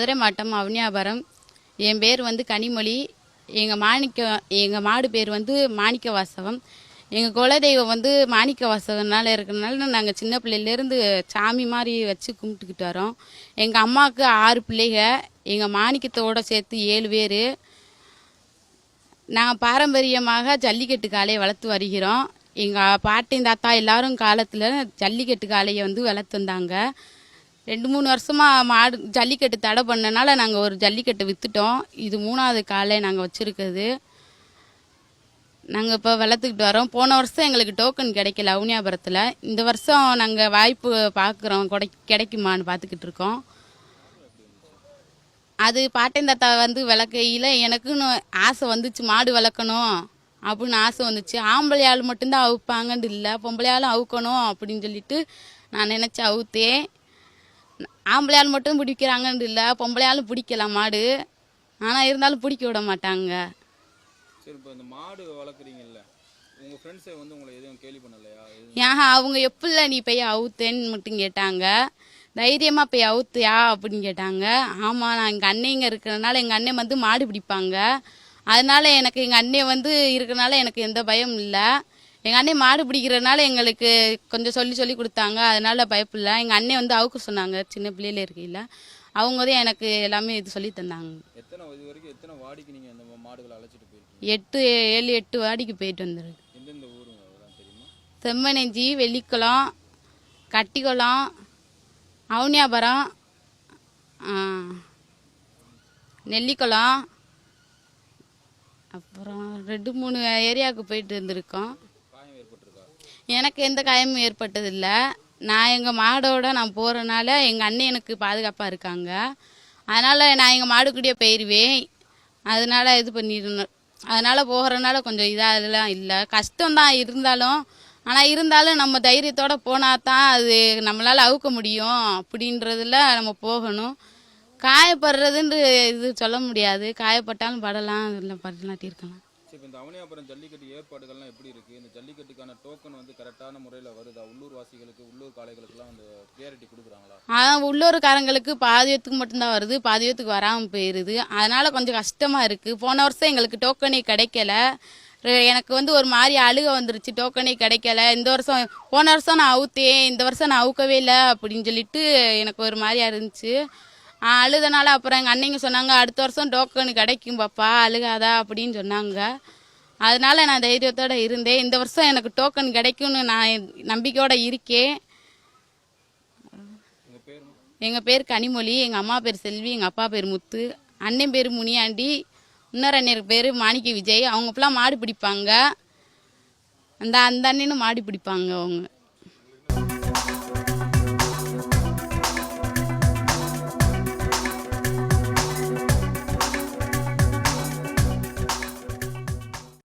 மதுரை மாவட்டம் அவனியாபுரம். என் பேர் வந்து கனிமொழி. எங்கள் மாடு பேர் வந்து மாணிக்க வாசகம். எங்கள் குலதெய்வம் வந்து மாணிக்க வாசகனால இருக்கிறதுனால நாங்கள் சின்ன பிள்ளையிலேருந்து சாமி மாதிரி வச்சு கும்பிட்டுக்கிட்டு வரோம். எங்கள் அம்மாவுக்கு 6 பிள்ளைங்க, எங்கள் மாணிக்கத்தோடு சேர்த்து 7 பேர். நாங்கள் பாரம்பரியமாக ஜல்லிக்கட்டு காளையை வளர்த்து வருகிறோம். எங்கள் பாட்டின் தாத்தா எல்லாரும் காலத்தில் ஜல்லிக்கட்டு காளையை வந்து வளர்த்து வந்தாங்க. 2-3 வருஷமாக மாடு ஜல்லிக்கட்டு தடை பண்ணனால நாங்கள் ஒரு ஜல்லிக்கட்டு விற்றுட்டோம். இது 3வது காளை நாங்கள் வச்சுருக்குது. நாங்கள் இப்போ வளர்த்துக்கிட்டு வரோம். போன வருஷம் எங்களுக்கு டோக்கன் கிடைக்கல அவனியாபுரத்தில். இந்த வருஷம் நாங்கள் வாய்ப்பு பார்க்குறோம், கிடைக்குமான்னு பார்த்துக்கிட்டு இருக்கோம். அது பாட்டன் தாத்தா வந்து வளர்க்கையில் எனக்குன்னு ஆசை வந்துச்சு, மாடு வளர்க்கணும் அப்படின்னு ஆசை வந்துச்சு. ஆம்பளை ஆள் மட்டும்தான் அவுப்பாங்கன்னு இல்லை, பொம்பளை ஆளும் அவுக்கணும் அப்படின்னு சொல்லிட்டு நான் நினச்சி அவுத்தேன். ஆம்பளை ஆள் மட்டும் பிடிக்கிறாங்கன்னு இல்லை, பொம்பளை ஆளும் பிடிக்கலாம் மாடு. ஆனால் இருந்தாலும் பிடிக்க விட மாட்டாங்க. சரி, இப்போ இந்த மாடு வளர்க்குறீங்கல்ல, உங்கள் ஃப்ரெண்ட்ஸை வந்து உங்களை எதுவும் கேள்வி பண்ணலையா? ஏன் அவங்க எப்படில நீ போய் அவுத்தேன்னு மட்டும் கேட்டாங்க. தைரியமாக போய் அவுத்தியா அப்படின்னு கேட்டாங்க. ஆமாம், நான் எங்கள் அண்ணங்க இருக்கிறதுனால எங்கள் அண்ணன் வந்து மாடு பிடிப்பாங்க. அதனால எனக்கு எங்கள் அண்ணன் வந்து இருக்கிறனால எனக்கு எந்த பயம் இல்லை. எங்கள் அண்ணன் மாடு பிடிக்கிறதுனால எங்களுக்கு கொஞ்சம் சொல்லி கொடுத்தாங்க. அதனால பயப்பில்லை. எங்கள் அண்ணன் வந்து அவுக்க சொன்னாங்க சின்ன பிள்ளையில இருக்கையில். அவங்க தான் எனக்கு எல்லாமே இது சொல்லி தந்தாங்க. எத்தனை வாடிக்கு நீங்கள் அந்த மாடுகளை அழைச்சிட்டு போயிருக்கீங்க? 7-8 வாடிக்கு போயிட்டு வந்துருக்கு. எந்தெந்த ஊருங்க தெரியுமா? செம்மனஞ்சி, வெள்ளிக்குளம், கட்டிக்குளம், அவனியாபுரம், நெல்லிக்குளம், அப்புறம் 2-3 ஏரியாவுக்கு போயிட்டு இருந்திருக்கோம். எனக்கு எந்த காயமும் ஏற்பட்டதில்லை. நான் எங்கள் மாடோட நான் போகிறனால எங்கள் அண்ணன் எனக்கு பாதுகாப்பாக இருக்காங்க. அதனால் நான் எங்கள் மாடுக்கூடயே போயிடுவேன். அதனால் இது பண்ணிடணும். அதனால் போகிறனால கொஞ்சம் இதெல்லாம் இல்லை, கஷ்டம்தான் இருந்தாலும் நம்ம தைரியத்தோடு போனால் தான் அது நம்மளால் அவுக்க முடியும். அப்படின்றதில் நம்ம போகணும். காயப்படுறதுன்னு இது சொல்ல முடியாது. காயப்பட்டாலும் படலாம், இல்லை படலாட்டி இருக்கலாம். இப்போ இந்த அவனியாபுரம் ஜல்லிக்கட்டு ஏற்பாடுகள்லாம் எப்படி இருக்குது? இந்த ஜல்லிக்கட்டுக்கான டோக்கன் வந்து கரெக்டான முறையில் வருதா? உள்ளூர் வாசிகளுக்கு, உள்ளூர் காளைகளுக்கெல்லாம் அந்த கிளியாரிட்டி கொடுக்குறாங்களா? உள்ளூர்காரங்களுக்கு பாதியத்துக்கு மட்டும்தான் வருது, பாதியத்துக்கு வராமல் போயிடுது. அதனால் கொஞ்சம் கஷ்டமாக இருக்குது. போன வருஷம் எங்களுக்கு டோக்கனே கிடைக்கல. எனக்கு வந்து ஒரு மாதிரி அழுக வந்துருச்சு, டோக்கனே கிடைக்கல. போன வருஷம் நான் அவுத்தேன், இந்த வருஷம் நான் அவுக்கவே இல்லை அப்படின்னு சொல்லிட்டு எனக்கு ஒரு மாதிரியா இருந்துச்சு. அழுதனால அப்புறம் எங்கள் அண்ணங்க சொன்னாங்க, அடுத்த வருஷம் டோக்கன் கிடைக்கும் பாப்பா, அழுகாதா அப்படின்னு சொன்னாங்க. அதனால நான் தைரியத்தோடு இருந்தேன். இந்த வருஷம் எனக்கு டோக்கன் கிடைக்கும்னு நான் நம்பிக்கையோடு இருக்கேன். எங்கள் பேர் கனிமொழி, எங்கள் அம்மா பேர் செல்வி, எங்கள் அப்பா பேர் முத்து, அண்ணன் பேர் முனியாண்டி, இன்னொரு அண்ணனுக்கு பேர் மாணிக்க விஜய். அவங்க ஃபுல்லாக மாடு பிடிப்பாங்க. அந்த அண்ணனும் மாடு பிடிப்பாங்க அவங்க.